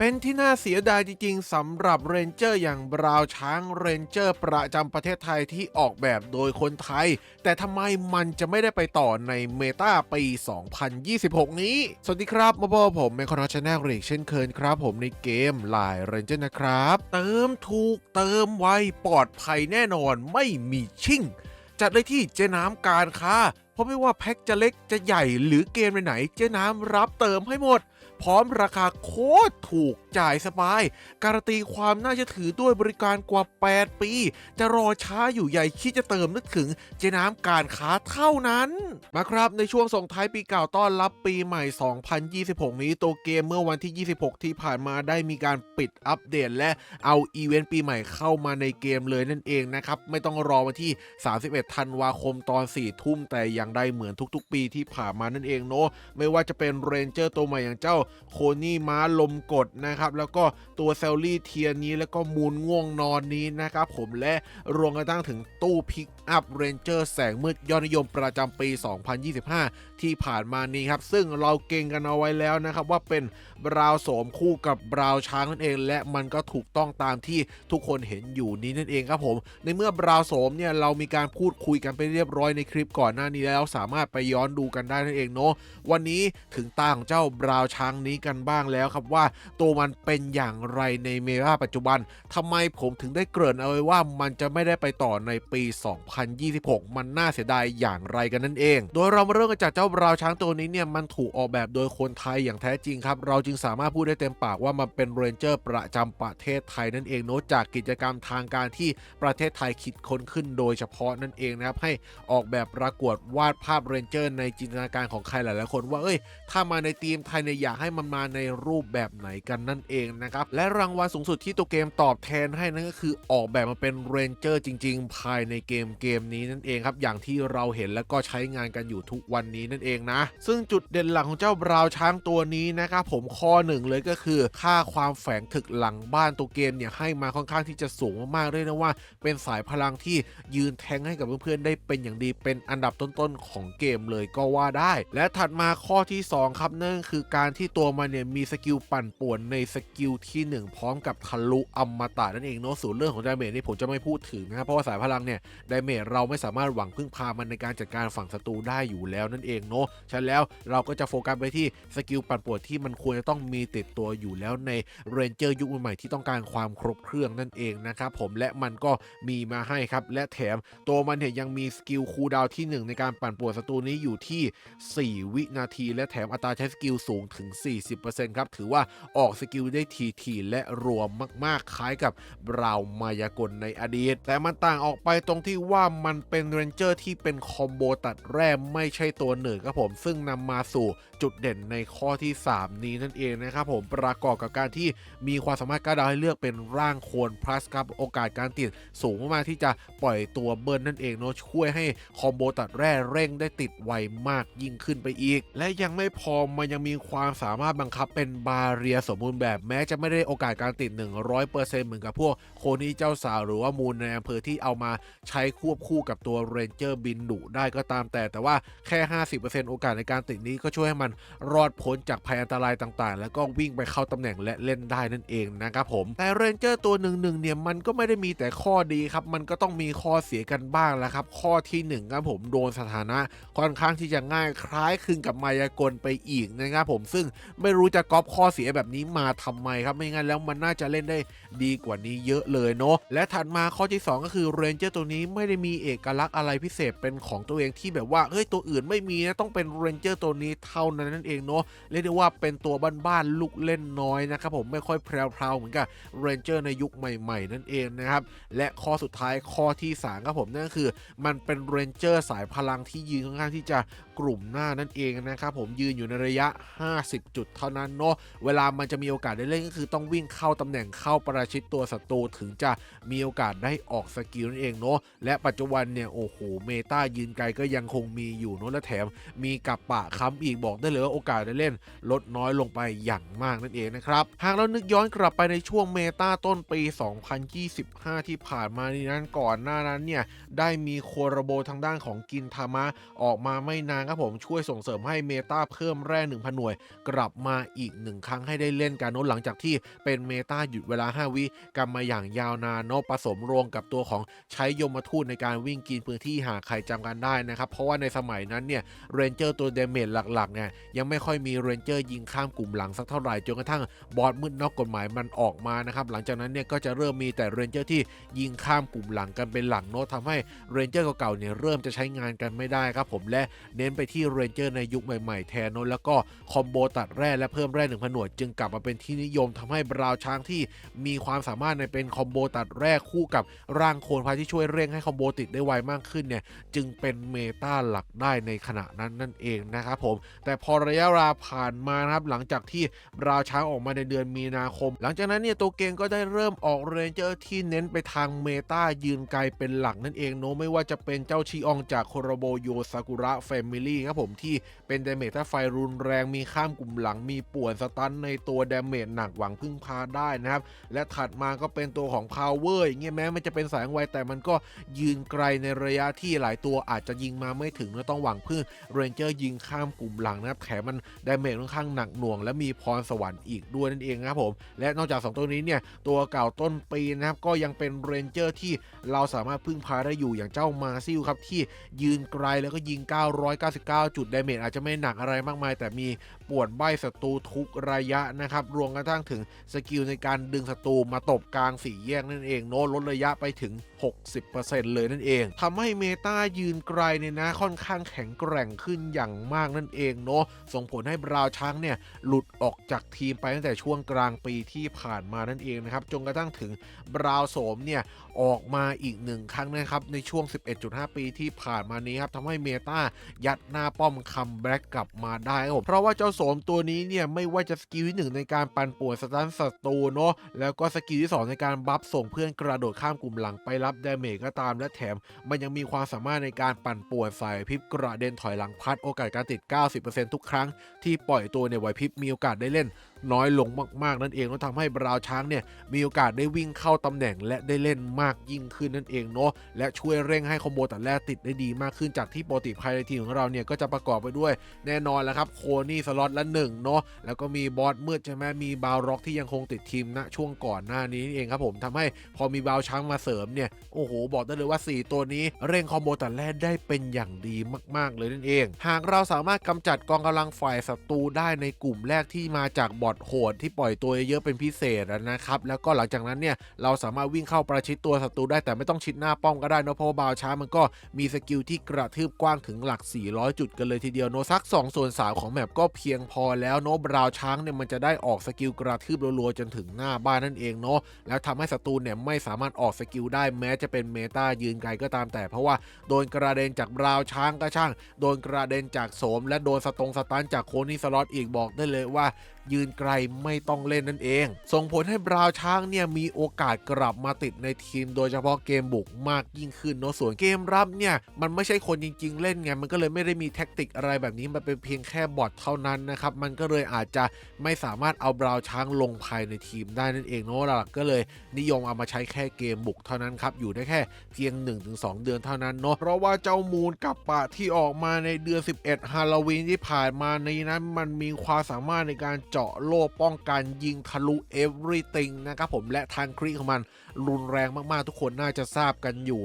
เป็นที่น่าเสียดายจริงๆสำหรับเรนเจอร์อย่างบราวน์ช้างเรนเจอร์ประจำประเทศไทยที่ออกแบบโดยคนไทยแต่ทำไมมันจะไม่ได้ไปต่อในเมตาปี 2026 นี้สวัสดีครับมาพบผมเมคอนชาแนลอีกเช่นเคยครับผมในเกมลายเรนเจอร์นะครับเติมถูกเติมไวปลอดภัยแน่นอนไม่มีชิ่งจัดเลยที่เจ๊น้ำการค้าเพราะไม่ว่าแพ็คจะเล็กจะใหญ่หรือเกมไหนๆเจ๊น้ำรับเติมให้หมดพร้อมราคาโคตรถูกจ่ายสบายการันตีความน่าเชื่อถือด้วยบริการกว่า 8 ปี จะรอช้าอยู่ใหญ่คิดจะเติมนึกถึงเจ๊น้ำการค้าเท่านั้นมาครับในช่วงส่งท้ายปีเก่าต้อนรับปีใหม่ 2026 นี้ตัวเกมเมื่อวันที่ 26 ที่ผ่านมาได้มีการปิดอัปเดตและเอาอีเวนต์ปีใหม่เข้ามาในเกมเลยนั่นเองนะครับไม่ต้องรอวันที่ 31 ธันวาคมตอน 4 ทุ่มแต่อย่างใดเหมือนทุกๆปีที่ผ่านมานั่นเองเนาะไม่ว่าจะเป็นเรนเจอร์ตัวใหม่อย่างเจ้าโคนี่ม้าลมกดนะครับแล้วก็ตัวเซลลี่เทียนี้แล้วก็มูลง่วงนอนนี้นะครับผมและรวมกระทั่งถึงตู้พิกอัพเรนเจอร์แสงมืดยอดนิยมประจำปี 2025 ที่ผ่านมานี้ครับซึ่งเราเก่งกันเอาไว้แล้วนะครับว่าเป็นบราวโสมคู่กับบราวช้างนั่นเองและมันก็ถูกต้องตามที่ทุกคนเห็นอยู่นี้นั่นเองครับผมในเมื่อบราวโสมเนี่ยเรามีการพูดคุยกันไปเรียบร้อยในคลิปก่อนหน้านี้แล้วสามารถไปย้อนดูกันได้นั่นเองเนาะวันนี้ถึงตาของเจ้าบราวช้างนี้กันบ้างแล้วครับว่าตัวมันเป็นอย่างไรในเมตาปัจจุบันทำไมผมถึงได้เกริ่นเอาไว้ว่ามันจะไม่ได้ไปต่อในปี 2026 มันน่าเสียดายอย่างไรกันนั่นเองโดยเรามาเริ่มกันจากเจ้าบราวช้างตัวนี้เนี่ยมันถูกออกแบบโดยคนไทยอย่างแท้จริงครับเราจึงสามารถพูดได้เต็มปากว่ามันเป็นเรนเจอร์ประจำประเทศไทยนั่นเองเนาะจากกิจกรรมทางการที่ประเทศไทยคิดค้นขึ้นโดยเฉพาะนั่นเองนะครับให้ออกแบบประกวดวาดภาพเรนเจอร์ในจินตนาการของใครหลายๆคนว่าถ้ามาในทีมไทยเนี่ยอยากให้มันมาในรูปแบบไหนกันนั่นเองนะครับและรางวัลสูงสุดที่ตัวเกมตอบแทนให้นั่นก็คือออกแบบมาเป็นเรนเจอร์จริงๆภายในเกมนี้นั่นเองครับอย่างที่เราเห็นและก็ใช้งานกันอยู่ทุกวันนี้นั่นเองนะซึ่งจุดเด่นหลักของเจ้าบราวช้างตัวนี้นะครับผมข้อหนึ่งเลยก็คือค่าความแฝงถึกหลังบ้านตัวเกมเนี่ยให้มาค่อนข้างที่จะสูงมากๆเลยนะว่าเป็นสายพลังที่ยืนแทงให้กับเพื่อนๆได้เป็นอย่างดีเป็นอันดับต้นๆของเกมเลยก็ว่าได้และถัดมาข้อที่2ครับนั่นคือการที่ตัวมันเนี่ยมีสกิลปั่นป่วนในสกิลที่1พร้อมกับทะลุอมตะนั่นเองเนาะส่วนเรื่องของดาเมจนี่ผมจะไม่พูดถึงนะครับเพราะว่าสายพลังเนี่ยดาเมจเราไม่สามารถหวังพึ่งพามันในการจัดการฝั่งศัตรูได้อยู่แล้วนั่นเองเนาะฉะนั้นแล้วเราก็จะโฟกัสไปที่สกิลปั่นป่วนที่มันควรจะต้องมีติดตัวอยู่แล้วในเรนเจอร์ยุคใหม่ที่ต้องการความครบเครื่องนั่นเองนะครับผมและมันก็มีมาให้ครับและแถมตัวมันเนี่ยยังมีสกิลคูลดาวน์ที่1ในการปั่นป่วนศัตรูนี้อยู่ที่4วินาทีและแถมอัตราใช้สกิลสูงถึง 40% ครับถือว่าออกสกิลได้ทีและรวมมากๆคล้ายกับบราวมายากลในอดีตแต่มันต่างออกไปตรงที่ว่ามันเป็นเรนเจอร์ที่เป็นคอมโบตัดแร่ไม่ใช่ตัวเหนือครับผมซึ่งนำมาสู่จุดเด่นในข้อที่3นี้นั่นเองนะครับผมประกอบกับการที่มีความสามารถกล้าดาวให้เลือกเป็นร่างโคนพลัสครับโอกาสการติดสูงมากๆที่จะปล่อยตัวเบิร์นนั่นเองเนาะช่วยให้คอมโบตัดแร่เร่งได้ติดไวมากยิ่งขึ้นไปอีกและยังไม่พอมันยังมีความสามารถบังคับเป็นบาเรียสมบูรณ์แบบแม้จะไม่ได้โอกาสการติด 100% เหมือนกับพวกโคนี่เจ้าสาวหรือว่ามูลในอำเภอที่เอามาใช้ควบคู่กับตัวเรนเจอร์บินดุได้ก็ตามแต่ว่าแค่ 50% โอกาสในการติดนี้ก็ช่วยให้มันรอดพ้นจากภัยอันตรายต่างๆแล้วก็วิ่งไปเข้าตำแหน่งและเล่นได้นั่นเองนะครับผมแต่เรนเจอร์ตัวหนึ่งเนี่ยมันก็ไม่ได้มีแต่ข้อดีครับมันก็ต้องมีข้อเสียกันบ้างแล้วครับข้อที่1ครับผมโดนสถานะค่อนข้างที่จะง่ายคล้ายคลึงกับมายากลไปอีกนะครับผมซึ่งไม่รู้จะก๊อปข้อเสียแบบนี้มาทำไมครับไม่งั้นแล้วมันน่าจะเล่นได้ดีกว่านี้เยอะเลยเนาะและถัดมาข้อที่2ก็คือเรนเจอร์ตัวนี้ไม่ได้มีเอกลักษณ์อะไรพิเศษเป็นของตัวเองที่แบบว่าตัวอื่นไม่มีนะต้องเป็นเรนเจอร์ตัวนี้เท่านั้นนั่นเองเนาะเรียกได้ว่าเป็นตัวบ้านๆลูกเล่นน้อยนะครับผมไม่ค่อยแพรวๆเหมือนกับเรนเจอร์ในยุคใหม่ๆนั่นเองนะครับและข้อสุดท้ายข้อที่3ครับผมนั่นก็คือมันเป็นเรนเจอร์สายพลังที่ยืนค่อนข้างที่จะกลุ่มหน้านั่นเองนะครับผมยืนอยู่ในระยะ50 จุดเท่านั้นเนาะเวลามันจะมีโอกาสได้เล่นก็คือต้องวิ่งเข้าตำแหน่งเข้าประชิดตัวศัตรูถึงจะมีโอกาสได้ออกสกิลนั่นเองเนาะและปัจจุบันเนี่ยโอ้โหเมตายืนไกลก็ยังคงมีอยู่เนาะและแถมมีกับปะค้ำอีกบอกได้เลยว่าโอกาสได้เล่นลดน้อยลงไป อย่างมากนั่นเองนะครับหากเรานึกย้อนกลับไปในช่วงเมตาต้นปี 2025 ที่ผ่านมานี้นั้นก่อนหน้านั้นเนี่ยได้มีโคโรโบทางด้านของกินทามะออกมาไม่นานครับผมช่วยส่งเสริมให้เมตาเพิ่มแร่ 1,000 หน่วยกลับมาอีก1ครั้งให้ได้เล่นกันหลังจากที่เป็นเมตาหยุดเวลา5 วิกันมาอย่างยาวนานผสมรวมกับตัวของใช้ยมทูตในการวิ่งกินพื้นที่หากใครจำกันได้นะครับเพราะว่าในสมัยนั้นเนี่ยเรนเจอร์ตัวเดเมจหลักๆเนี่ยยังไม่ค่อยมีเรนเจอร์ยิงข้ามกลุ่มหลังสักเท่าไหร่จนกระทั่งบอสมืดนอกกฎหมายมันออกมานะครับหลังจากนั้นเนี่ยก็จะเริ่มมีแต่เรนเจอร์ที่ยิงข้ามกลุ่มหลังกันเป็นหลักทำให้เรนเจอร์เก่าๆเนี่ยเริ่มจะใช้งานกันไม่ได้ครับผมและเน้นไปที่เรนเจอร์ในยุคใหม่ๆแทนแล้วก็คอมโบตัดแร่และเพิ่มแร่ 1,000 หน่วยจึงกลับมาเป็นที่นิยมทำให้บราวช้างที่มีความสามารถในเป็นคอมโบตัดแร่คู่กับร่างโคลนพายที่ช่วยเร่งให้คอมโบติดได้ไวมากขึ้นเนี่ยจึงเป็นเมตาหลักได้ในขณะนั้นนั่นเองนะครับผมแต่พอระยะเวลาผ่านมานะครับหลังจากที่บราวช้างออกมาในเดือนมีนาคมหลังจากนั้นเนี่ยตัวเกมก็ได้เริ่มออกเรนเจอร์ที่เน้นไปทางเมตายืนไกลเป็นหลักนั่นเองไม่ว่าจะเป็นเจ้าชิอองจากโคโรโบโยซากุระแฟมิลี่ครับผมที่เป็นดาเมจถ้าไฟรุนแรงมีข้ามกลุ่มหลังมีป่วนสตันในตัวดาเมจหนักหวังพึ่งพาได้นะครับและถัดมาก็เป็นตัวของพาวเวอร์อย่างเงี้ยแม้มันจะเป็นแสงไวแต่มันก็ยืนไกลในระยะที่หลายตัวอาจจะยิงมาไม่ถึงและต้องหวังพึ่งเรนเจอร์ยิงข้ามกลุ่มหลังนะครับแถมมันดาเมจค่อนข้างหนักหน่วงและมีพรสวรรค์อีกด้วยนั่นเองครับผมและนอกจาก2ตัวนี้เนี่ยตัวเก่าต้นปีนะครับก็ยังเป็นเรนเจอร์ที่เราสามารถพึ่งพาได้อยู่อย่างเจ้ามาซิลครับที่ยืนไกลแล้วก็ยิง999จุดดาเมจอาจจะไม่หนักอะไรมากมายแต่มีป่วนใบศัตรูทุกระยะนะครับรวมกระทั่งถึงสกิลในการดึงศัตรูมาตบกลางสี่แยกนั่นเองลดระยะไปถึง 60% เลยนั่นเองทำให้เมตายืนไกลเนี่ยนะค่อนข้างแข็งแกร่งขึ้นอย่างมากนั่นเองส่งผลให้บราวช้างเนี่ยหลุดออกจากทีมไปตั้งแต่ช่วงกลางปีที่ผ่านมานั่นเองนะครับจนกระทั่งถึงบราวโสมเนี่ยออกมาอีก1ครั้งนะครับในช่วง 11.5 ปีที่ผ่านมานี้ครับทำให้เมตายัดหน้าป้อมคัมแบ็กกลับมาได้ครับเพราะว่าเจ้าโสมตัวนี้เนี่ยไม่ว่าจะสกิลที่1ในการปั่นป่วนสตันศัตรูแล้วก็สกิลที่2ในการบัฟส่งเพื่อนกระโดดข้ามกลุ่มหลังไปรับดาเมจก็ตามและแถมมันยังมีความสามารถในการปั่นป่วนสายพริบกระเด็นถอยหลังพัดโอกาสการติด 90% ทุกครั้งที่ปล่อยตัวในไหวพริบมีโอกาสได้เล่นน้อยลงมากๆนั่นเองทำให้บราวช้างเนี่ยมีโอกาสได้วิ่งเข้าตำแหน่งและได้เล่นมากยิ่งขึ้นนั่นเองและช่วยเร่งให้คอมโบตัดแรกติดได้ดีมากขึ้นจากที่ปกติภายในทีมของเราเนี่ยก็จะประกอบไปด้วยแน่นอนแล้วครับโคนี่สล็อตละ1แล้วก็มีบอสมืดใช่ไหมมีบาวร็อกที่ยังคงติดทีมณช่วงก่อนหน้านี้เองครับผมทำให้พอมีบาวช้างมาเสริมเนี่ยโอ้โหบอกได้เลยว่า4ตัวนี้เร่งคอมโบตัดแรกได้เป็นอย่างดีมากๆเลยนั่นเองหากเราสามารถกำจัดกองกำลังฝ่ายศัตรูได้ในกลุ่มแรกที่มาจากบอทโหดที่ปล่อยตัวเยอะเป็นพิเศษนะครับแล้วก็หลังจากนั้นเนี่ยเราสามารถวิ่งเข้าประชิดตัวศัตรูได้แต่ไม่ต้องชิดหน้าป้อมก็ได้เพราะว่าบาวช้างมันก็มีสกิลที่กระทืบกว้างถึงหลัก400จุดกันเลยทีเดียวสัก2/3ของแมปก็เพียงพอแล้วบราวช้างเนี่ยมันจะได้ออกสกิลกระทืบรัวๆจนถึงหน้าบ้านนั่นเองแล้วทำให้ศัตรูเนี่ยไม่สามารถออกสกิลได้แม้จะเป็นเมตายืนไกลก็ตามแต่เพราะว่าโดนกระเด็นจากบราวช้างก็ช่างโดนกระเด็นจากโสมและโดนสตันจากโคนี่สล็อตอีกบอกได้เลยว่ายืนไกลไม่ต้องเล่นนั่นเองส่งผลให้บราวช้างเนี่ยมีโอกาสกลับมาติดในทีมโดยเฉพาะเกมบุกมากยิ่งขึ้นส่วนเกมรับเนี่ยมันไม่ใช่คนจริงๆเล่นไงมันก็เลยไม่ได้มีแท็กติกอะไรแบบนี้มันเป็นเพียงแค่บอทเท่านั้นนะครับมันก็เลยอาจจะไม่สามารถเอาบราวช้างลงภายในทีมได้นั่นเองหลักก็เลยนิยมเอามาใช้แค่เกมบุกเท่านั้นครับอยู่ได้แค่เพียง 1-2 เดือนเท่านั้นเพราะว่าเจ้ามูลกับปะที่ออกมาในเดือน11ฮาโลวีนที่ผ่านมาในนั้นมันมีความสามารถในการเจาะโล่ป้องกันยิงทะลุ everything นะครับผมและทางคลิของมันรุนแรงมากๆทุกคนน่าจะทราบกันอยู่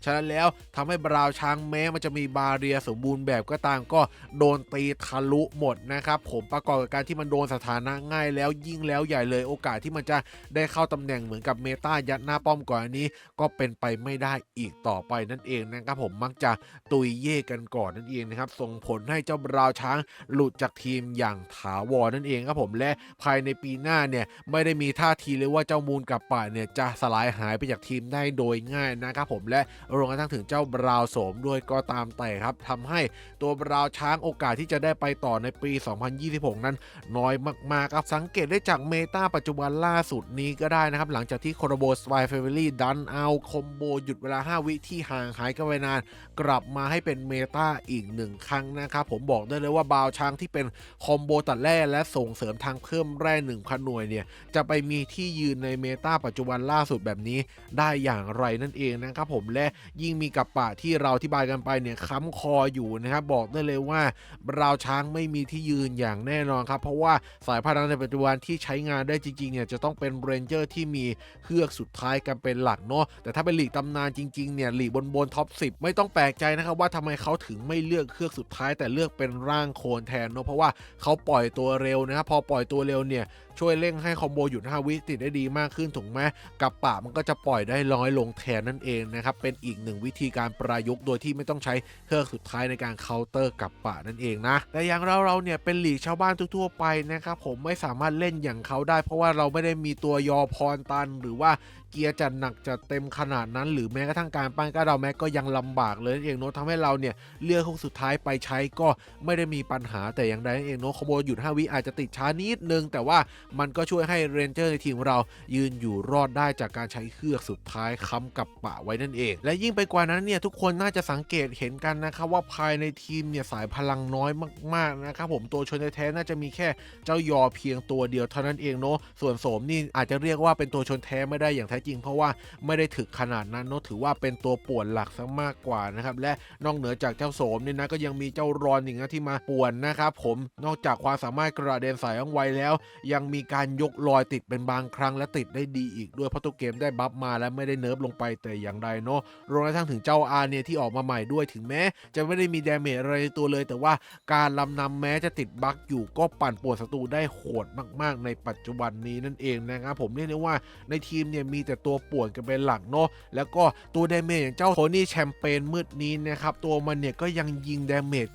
ฉะนั้นแล้วทำให้บราวช้างแม้มันจะมีบาเรียสมบูรณ์แบบก็ตามก็โดนตีทะลุหมดนะครับผมประกอบกับการที่มันโดนสถานะง่ายแล้วยิ่งแล้วใหญ่เลยโอกาสที่มันจะได้เข้าตำแหน่งเหมือนกับเมตายัดหน้าป้อมก่อนอันนี้ก็เป็นไปไม่ได้อีกต่อไปนั่นเองนะครับผมมักจะตุยเย่กันก่อนนั่นเองนะครับส่งผลให้เจ้าบราวช้างหลุดจากทีมอย่างถาวรนั่นเองครับผมและภายในปีหน้าเนี่ยไม่ได้มีท่าทีเลยว่าเจ้ามูลกับป่าเนี่ยจะสลายหายไปจากทีมได้โดยง่ายนะครับผมและรวมกระทั่งถึงเจ้าบราวโสมด้วยก็ตามแต่ครับทำให้ตัวบราวช้างโอกาสที่จะได้ไปต่อในปี 2026 นั้นน้อยมากๆครับสังเกตได้จากเมตาปัจจุบันล่าสุดนี้ก็ได้นะครับหลังจากที่โคโรโบสไวเฟเวอรี่ดันเอาคอมโบหยุดเวลา5 วิที่ห่างหายกันไปนานกลับมาให้เป็นเมตาอีก1ครั้งนะครับผมบอกได้เลยว่าบราวช้างที่เป็นคอมโบตัดแร่และส่ง เสริมทางเพิ่มแร่ 1,000 หน่วยเนี่ยจะไปมีที่ยืนในเมตาปัจจุบันล่าสุดแบบนี้ได้อย่างไรนั่นเองนะครับผมและยิ่งมีกับปะที่เราอธิบายกันไปเนี่ยค้ำคออยู่นะครับบอกได้เลยว่าบราวช้างไม่มีที่ยืนอย่างแน่นอนครับเพราะว่าสายพันธุ์ในปัจจุบันที่ใช้งานได้จริงๆเนี่ยจะต้องเป็นเรนเจอร์ที่มีเฮือกสุดท้ายกันเป็นหลักเนาะแต่ถ้าเป็นลีกตำนานจริงๆเนี่ยลีกบนท็อป 10ไม่ต้องแปลกใจนะครับว่าทำไมเขาถึงไม่เลือกเฮือกสุดท้ายแต่เลือกเป็นร่างโคลนแทนเนาะเพราะว่าเขาปล่อยตัวเร็วนะครับพอปล่อยตัวเร็วเนี่ยช่วยเร่งให้คอมโบหยุด5 วิติดได้ดีมากขึ้นถูกไหมกับปะมันก็จะปล่อยได้น้อยลงแทนนั่นเองนะครับเป็นอีกหนึ่งวิธีการประยุกต์โดยที่ไม่ต้องใช้เครื่องสุดท้ายในการเคาน์เตอร์กับปะนั่นเองนะแต่อย่างเราเนี่ยเป็นลีกชาวบ้านทั่วๆไปนะครับผมไม่สามารถเล่นอย่างเขาได้เพราะว่าเราไม่ได้มีตัวยอพรตันหรือว่าเกียร์จัดหนักจัดเต็มขนาดนั้นหรือแม้กระทั่งการปั้นก้าดาวแม็กก็ยังลำบากเลยเองเนาะทำให้เราเนี่ยเลือกคู่สุดท้ายไปใช้ก็ไม่ได้มีปัญหาแต่อย่างใดเองเนาะคอมโบหยุด5 วิอาจจะติดช้านิดนึงแต่ว่ามันก็ช่วยให้เรนเจอร์ในทีมเรายืนอยู่รอดได้จากการใช้เครื่องสุดท้ายค้ำกับปะไว้นั่นเองและยิ่งไปกว่านั้นเนี่ยทุกคนน่าจะสังเกตเห็นกันนะครับว่าภายในทีมเนี่ยสายพลังน้อยมากๆนะครับผมตัวชนแท้ๆน่าจะมีแค่เจ้ายอเพียงตัวเดียวเท่านั้นเองเนาะส่วนโสมนี่อาจจะเรียกว่าเป็นตัวชนแท้ไม่ได้อย่างแท้จริงเพราะว่าไม่ได้ถึกขนาดนั้นเนาะถือว่าเป็นตัวป่วนหลักซะมากกว่านะครับและนอกเหนือจากเจ้าโสมเนี่ยนะก็ยังมีเจ้ารอนอีกนะที่มาป่วนนะครับผมนอกจากความสามารถกระเด็นสายว่องไวแล้วยังมีการยกลอยติดเป็นบางครั้งและติดได้ดีอีกด้วยเพราะตัวเกมได้บัฟมาและไม่ได้เนิร์ฟลงไปแต่อย่างใดเนาะรวมทั้งถึงเจ้าอาร์เนี่ยที่ออกมาใหม่ด้วยถึงแม้จะไม่ได้มีดาเมจอะไรในตัวเลยแต่ว่าการลำนำแม้จะติดบั๊กอยู่ก็ปั่นป่วนศัตรูได้โหดมากๆในปัจจุบันนี้นั่นเองนะครับผมเรียกได้ว่าในทีมเนี่ยมีแต่ตัวป่วนกันเป็นหลักเนาะแล้วก็ตัวดาเมจอย่างเจ้าโทนี่แชมเปญมืดนี้นะครับตัวมันเนี่ยก็ยังยิงดาเมจ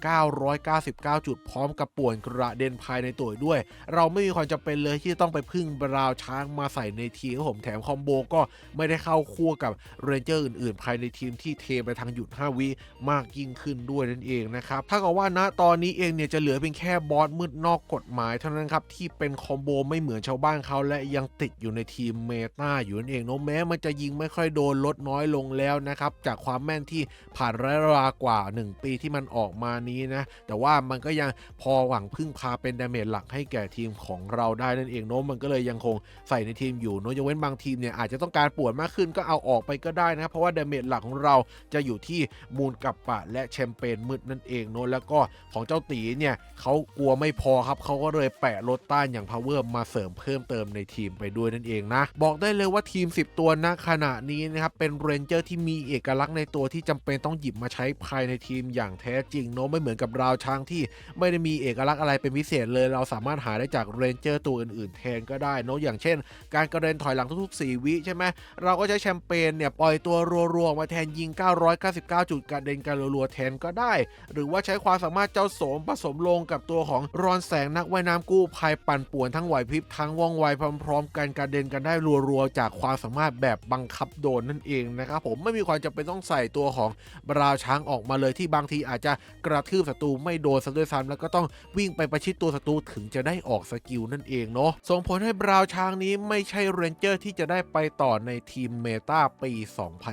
999 จุดพร้อมกับป่วนกระเด็นภายในตัวด้วยเราไม่มีความจำเป็นเลยที่ต้องไปพึ่งบราวช้างมาใส่ในทีมครับผมแถมคอมโบก็ไม่ได้เข้าคู่กับเรนเจอร์อื่นๆภายในทีมที่เทไปทางหยุด5 วิมากยิ่งขึ้นด้วยนั่นเองนะครับถ้ากับว่าณตอนนี้เองเนี่ยจะเหลือเพียงแค่บอสมืดนอกกฎหมายเท่านั้นครับที่เป็นคอมโบไม่เหมือนชาวบ้านเขาและยังติดอยู่ในทีมเมตาอยู่นั่นเองเนาะแม้มันจะยิงไม่ค่อยโดนลดน้อยลงแล้วนะครับจากความแม่นที่ผ่านระยะเวลากว่า1 ปีที่มันออกมานี้นะแต่ว่ามันก็ยังพอหวังพึ่งพาเป็นดาเมจหลักให้แก่ทีมของเราได้นั่นเองเนาะมันก็เลยยังคงใส่ในทีมอยู่เนาะยกเว้นบางทีมเนี่ยอาจจะต้องการปวดมากขึ้นก็เอาออกไปก็ได้นะครับเพราะว่าดาเมจหลักของเราจะอยู่ที่มูลกับปะและแชมเปญมืดนั่นเองเนาะแล้วก็ของเจ้าตีเนี่ยเขากลัวไม่พอครับเขาก็เลยแปะลดต้านอย่าง power มาเสริมเพิ่มเติมในทีมไปด้วยนั่นเองนะบอกได้เลยว่าทีม10 ตัวณขณะนี้นะครับเป็นเรนเจอร์ที่มีเอกลักษณ์ในตัวที่จำเป็นต้องหยิบมาใช้ภายในทีมอย่างแท้จริงเนาะไม่เหมือนกับราวช้างที่ไม่ได้มีเอกลักษณ์อะไรเป็นพิเศษเลยเราสามารถหาได้จากเรนเจอร์ตัวอื่นๆแทนก็ได้เนาะอย่างเช่นการกระเด็นถอยหลังทุกๆ4 วิใช่ไหมเราก็ใช้แชมเปญเนี่ยปล่อยตัวรัวๆมาแทนยิง999 จุดกระเด็นกันรัวๆแทนก็ได้หรือว่าใช้ความสามารถเจ้าโสมผสมลงกับตัวของรอนแสงนักว่ายน้ำกู้ภัยปั่นป่วนทั้งไหวพริบทั้งว่องไวพร้อมๆกันกระเด็นกันได้รัวๆจากความสามารถแบบบังคับโดนนั่นเองนะครับผมไม่มีความจำเป็นต้องใส่ตัวของบราวช้างออกมาเลยที่บางทีอาจจะกระทืบศัตรูไม่โดนซะด้วยซ้ำแล้วก็ต้องวิ่งไปประชิดตัวศัตรูถึงจะได้ออกสกิลนั่นเองเนาะส่งผลให้บราวช้างนี้ไม่ใช่เรนเจอร์ที่จะได้ไปต่อในทีมเมตาปี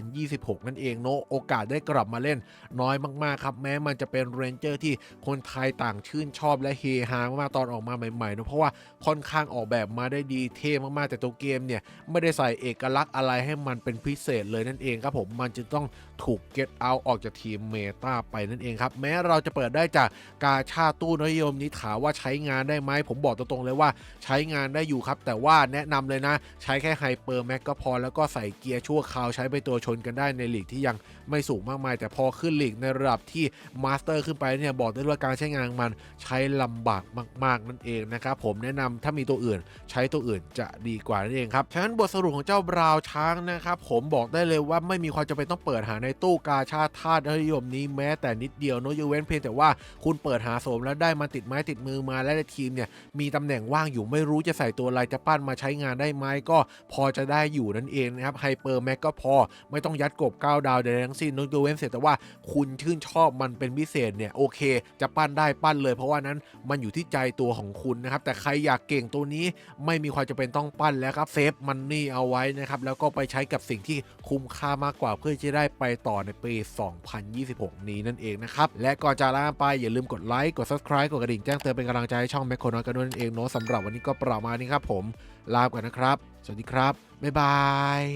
2026 นั่นเองเนาะโอกาสได้กลับมาเล่นน้อยมากๆครับแม้มันจะเป็นเรนเจอร์ที่คนไทยต่างชื่นชอบและเฮฮามากตอนออกมาใหม่ๆเนาะเพราะว่าค่อนข้างออกแบบมาได้ดีเท่มากๆแต่ตัวเกมเนี่ยไม่ได้ใส่เอกลักษณ์อะไรให้มันเป็นพิเศษเลยนั่นเองครับผมมันจึงต้องถูกเก็ตเอาออกจากทีมเมตาไปนั่นเองครับแม้เราจะเปิดได้จากกาชาตู้นิยมนี้ถามว่าใช้งานได้ไหมผมบอกตรงๆเลยว่าใช้งานได้อยู่ครับแต่ว่าแนะนำเลยนะใช้แค่ไฮเปอร์แม็กก็พอแล้วก็ใส่เกียร์ชั่วคราวใช้ไปตัวชนกันได้ในลีกที่ยังไม่สูงมากมายแต่พอขึ้นลีกในระดับที่มาสเตอร์ขึ้นไปเนี่ยบอกได้ว่าการใช้งานมันใช้ลำบากมากๆนั่นเองนะครับผมแนะนำถ้ามีตัวอื่นใช้ตัวอื่นจะดีกว่านั่นเองครับฉะนั้นบทสรุปของเจ้าบราวช้างนะครับผมบอกได้เลยว่าไม่มีความจำเป็นต้องเปิดหาในตู้กาชาธาตุนิยมนี้แม้แต่นิดเดียวโนยเว้นเพียงแต่ว่าคุณเปิดหาโสมแล้วได้มาติดไม้ติดมือมาและในทีมเนี่ยมีตำแหน่งว่างอยู่ไม่ รู้จะใส่ตัวอะไรจะปั้นมาใช้งานได้ไหมก็พอจะได้อยู่นั่นเองนะครับไฮเปอร์แม็กก็พอไม่ต้องยัดกบ9 ดาวใดๆทั้งสิ้นนอกเว้นเสียแต่ว่าคุณชื่นชอบมันเป็นพิเศษเนี่ยโอเคจะปั้นได้ปั้นเลยเพราะว่านั้นมันอยู่ที่ใจตัวของคุณนะครับแต่ใครอยากเก่งตัวนี้ไม่มีความจำเป็นต้องปั้นแล้วครับเซฟมันนี่เอาไว้นะครับแล้วก็ไปใช้กับสิ่งที่คุ้มค่ามากกว่าเพื่อจะได้ไปต่อในปี 2026 นี้นั่นเองนะครับและก่อนจะลาไปอย่าลืมกดไลค์กด Subscribe กดกระดิ่งแจ้งเตือนเป็นกำลังใจให้ช่องแมคโครน้อยกันด้วยนั่นเองเนาะสำหรับวันนี้ก็ประมาณนี้ครับผมลาก่อนนะครับสวัสดีครับบ๊ายบาย